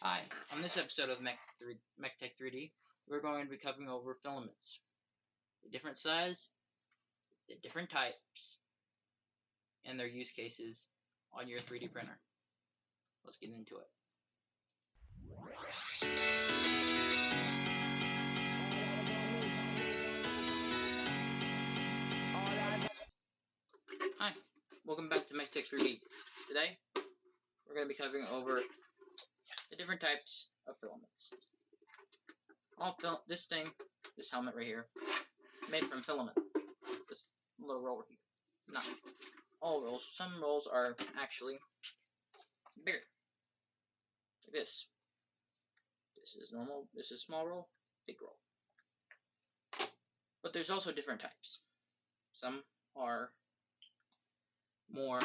Hi, on this episode of MechTech 3D, we're going to be covering over filaments. The different size, the different types, and their use cases on your 3D printer. Let's get into it. Hi, welcome back to MechTech 3D. Today, we're going to be covering over the different types of filaments. This helmet right here, made from filament. This little roller here. Not all rolls. Some rolls are actually bigger. Like this. This is normal. This is small roll, big roll. But there's also different types. Some are more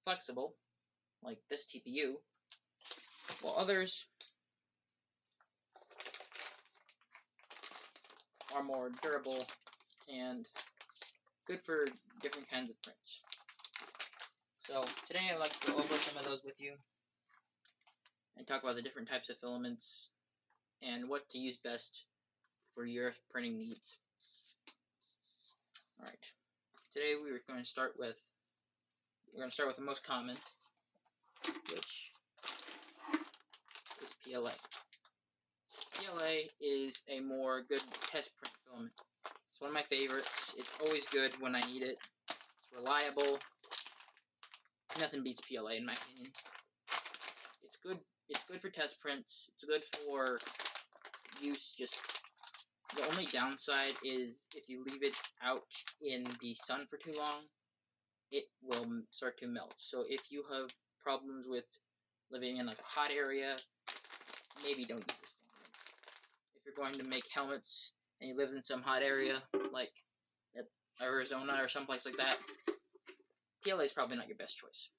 flexible, like this TPU, while others are more durable and good for different kinds of prints. So today I'd like to go over some of those with you and talk about the different types of filaments and what to use best for your printing needs. Alright, today we're going to start with the most common, which is PLA. PLA is a more good test print filament. It's one of my favorites. It's always good when I need it. It's reliable. Nothing beats PLA in my opinion. It's good. It's good for test prints. It's good for use. Just the only downside is if you leave it out in the sun for too long, it will start to melt. So if you have problems with living in like a hot area, maybe don't use this filament. If you're going to make helmets and you live in some hot area like Arizona or someplace like that, PLA is probably not your best choice.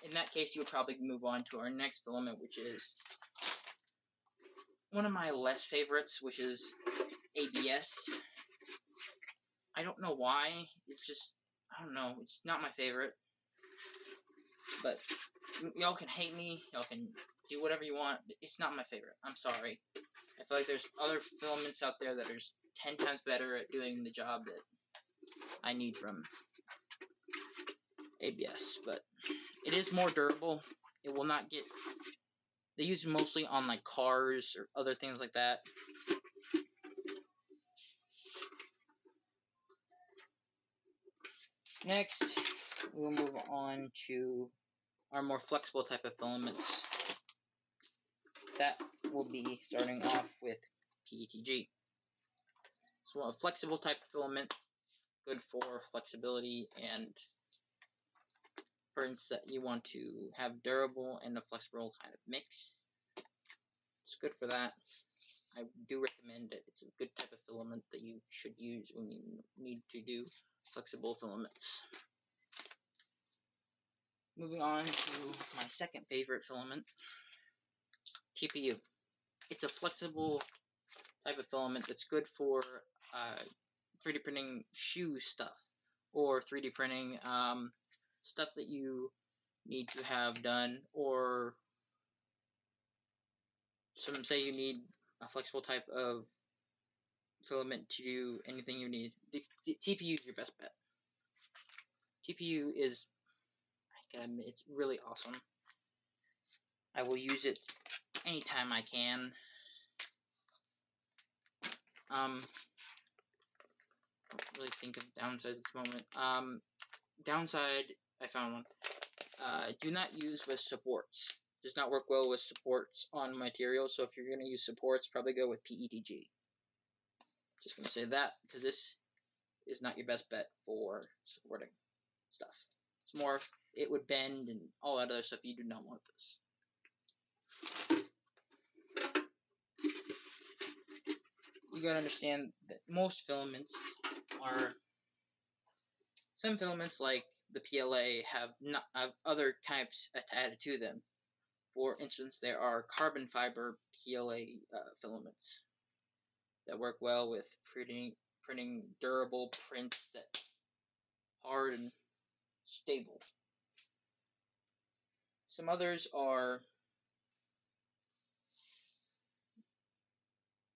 In that case, you would probably move on to our next filament, which is one of my less favorites, which is ABS. I don't know why. It's just, I don't know. It's not my favorite. But y'all can hate me. Y'all can do whatever you want. It's not my favorite. I'm sorry. I feel like there's other filaments out there that are 10 times better at doing the job that I need from ABS. But it is more durable. It will not get... They use it mostly on like cars or other things like that. Next, we'll move on to our more flexible type of filaments. That will be starting off with PETG. So a flexible type of filament, good for flexibility and prints that you want to have durable and a flexible kind of mix. It's good for that. I do recommend it. It's a good type of filament that you should use when you need to do flexible filaments. Moving on to my second favorite filament, TPU. It's a flexible type of filament that's good for 3D printing shoe stuff or 3D printing stuff that you need to have done, or some say you need a flexible type of filament to do anything you need. The TPU is your best bet. TPU is, it's really awesome. I will use it anytime I can. I don't really think of downsides at this moment. Downside, I found one. Do not use with supports. Does not work well with supports on materials, so if you're going to use supports, probably go with PETG. Just going to say that, because this is not your best bet for supporting stuff. It's more, it would bend and all that other stuff. You do not want this. You gotta understand that most filaments are... Some filaments, like the PLA, have other types added to them. For instance, there are carbon fiber PLA filaments that work well with printing durable prints that are hard and stable. Some others are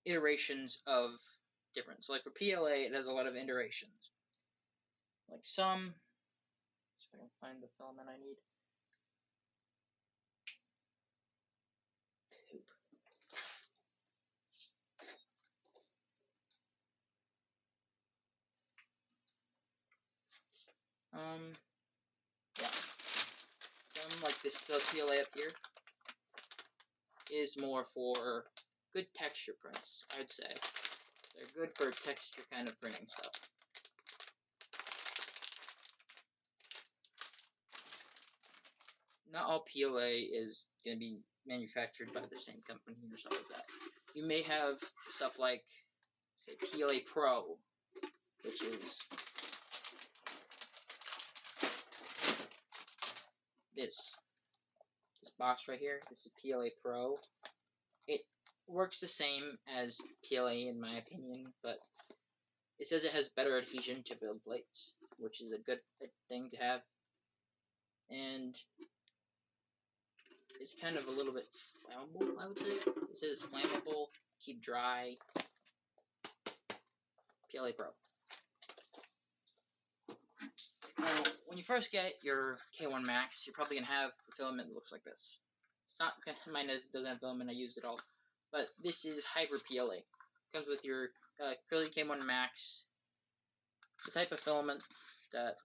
iterations of different. So like for PLA, it has a lot of iterations. Like some, see if I can find the filament I need. Poop. Yeah. Some like this PLA up here is more for good texture prints, I'd say. They're good for texture kind of printing stuff. Not all PLA is going to be manufactured by the same company or something like that. You may have stuff like, say, PLA Pro, which is this box right here. This is PLA Pro. It works the same as PLA in my opinion, but it says it has better adhesion to build plates, which is a good thing to have. And it's kind of a little bit flammable, I would say. It says flammable, keep dry. PLA Pro. Now, when you first get your K1 Max, you're probably going to have a filament that looks like this. It's not, mine doesn't have filament, I used it all. But this is Hyper PLA. Comes with your acrylic K1 Max. The type of filament that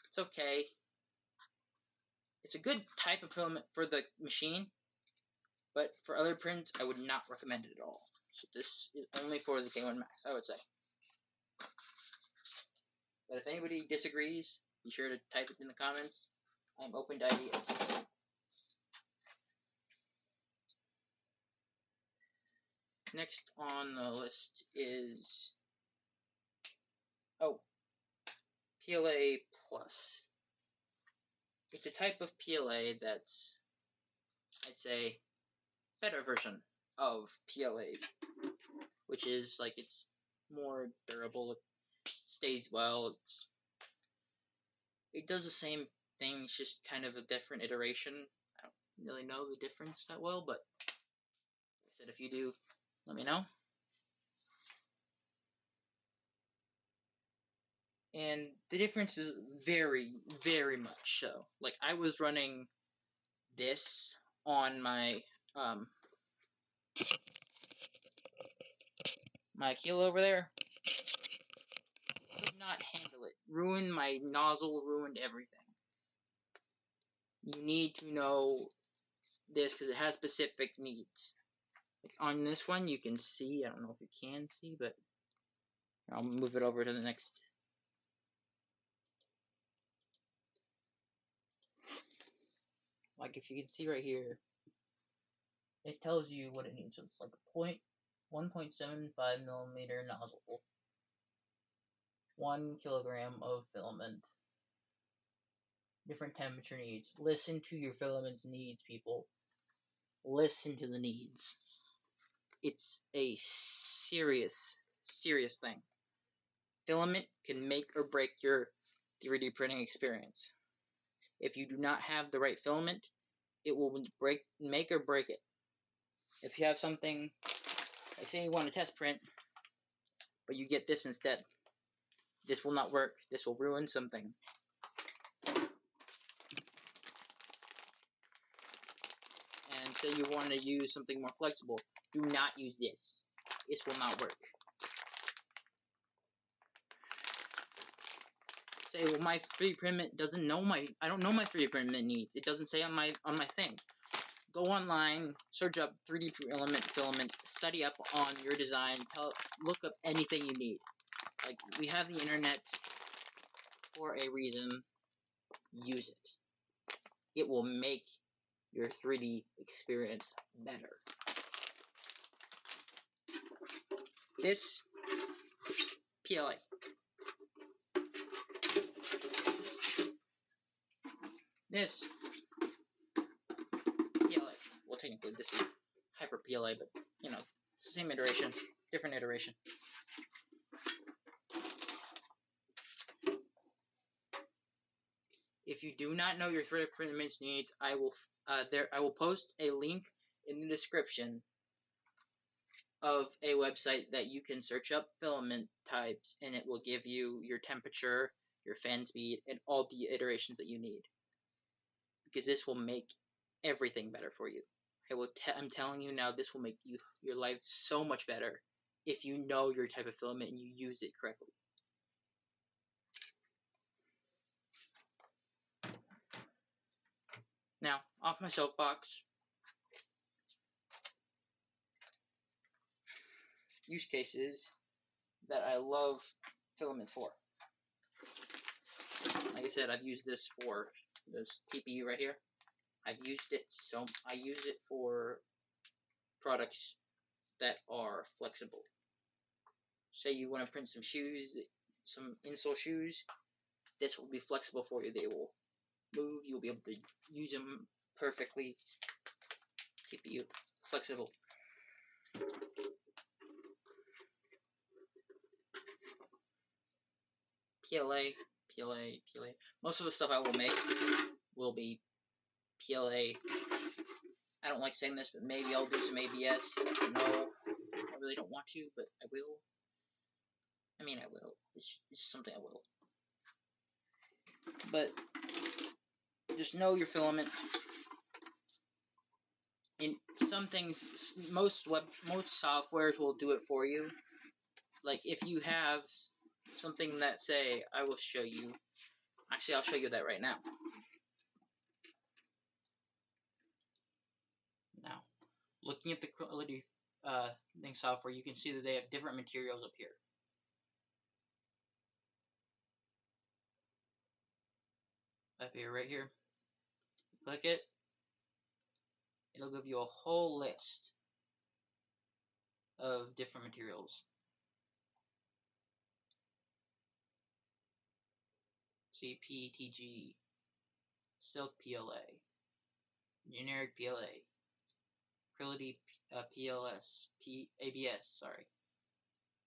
it's okay. It's a good type of filament for the machine, but for other prints, I would not recommend it at all. So this is only for the K1 Max, I would say. But if anybody disagrees, be sure to type it in the comments. I'm open to ideas. Next on the list is PLA Plus. It's a type of PLA that's, I'd say, better version of PLA, which is like it's more durable, it stays well, it does the same thing, it's just kind of a different iteration. I don't really know the difference that well, but like I said, if you do, let me know. And the difference is very, very much so. Like, I was running this on my my kilo over there. Could not handle it. Ruined my nozzle, ruined everything. You need to know this because it has specific needs. Like on this one, you can see, I don't know if you can see, but I'll move it over to the next. Like if you can see right here, it tells you what it needs. So it's like a 1.75 millimeter nozzle, 1 kilogram of filament, different temperature needs. Listen to your filament's needs, people. Listen to the needs. It's a serious, serious thing. Filament can make or break your 3D printing experience. If you do not have the right filament, it will make or break it. If you have something, like say you want to test print, but you get this instead, this will not work. This will ruin something. And say you want to use something more flexible, do not use this. This will not work. Say, well, my 3D printment doesn't know I don't know my 3D printment needs. It doesn't say on my thing. Go online, search up 3D filament, study up on your design, look up anything you need. Like, we have the internet for a reason. Use it. It will make your 3D experience better. This PLA. This PLA. Well, technically this is Hyper PLA, but you know, it's the same iteration, different iteration. If if you do not know your 3D printing needs, I will post a link in the description of a website that you can search up filament types, and it will give you your temperature, your fan speed, and all the iterations that you need. Because this will make everything better for you. I'm telling you now, this will make your life so much better if you know your type of filament and you use it correctly. Now, off my soapbox. Use cases that I love filament for. Like I said, I've used this for this TPU right here. I use it for products that are flexible. Say you want to print some shoes, some insole shoes, this will be flexible for you. They will move, you'll be able to use them perfectly. TPU, flexible. PLA. Most of the stuff I will make will be PLA. I don't like saying this, but maybe I'll do some ABS. No, I really don't want to, but I will. I mean, I will. It's something I will. But just know your filament. In some things, most softwares will do it for you. Like if you have something that say, I will show you. Actually, I'll show you that right now. Now, looking at the quality software, you can see that they have different materials up here. Up here, right here. Click it. It'll give you a whole list of different materials. See PETG, silk PLA, generic PLA, acrylic ABS,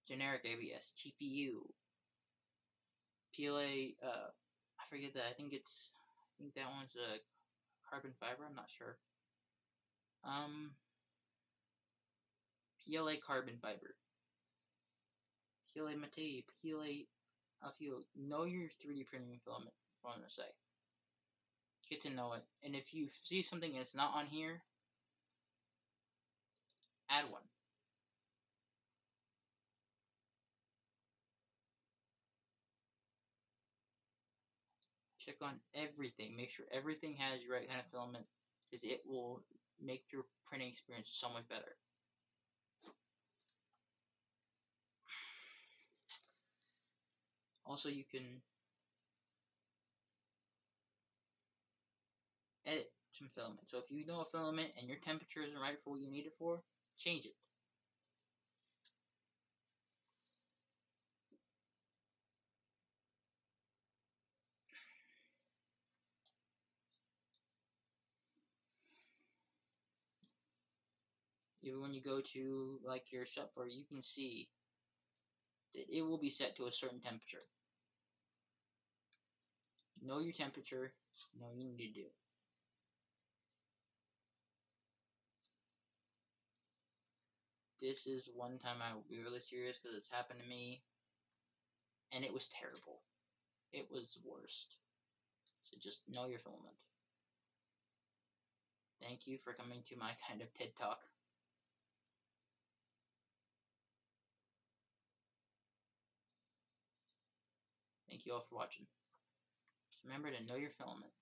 generic ABS, TPU, PLA. I forget that. I think that one's a carbon fiber. I'm not sure. PLA carbon fiber, PLA mate, PLA. If you know your 3D printing filament, what I'm gonna say. Get to know it, and if you see something that's not on here, add one. Check on everything. Make sure everything has the right kind of filament, because it will make your printing experience so much better. Also, you can edit some filament. So if you know a filament and your temperature isn't right for what you need it for, change it. Even when you go to like your software, you can see that it will be set to a certain temperature. Know your temperature, know what you need to do. This is one time I will be really serious because it's happened to me, and it was terrible. It was the worst. So just know your filament. Thank you for coming to my kind of TED Talk. Thank you all for watching. Remember to know your filament.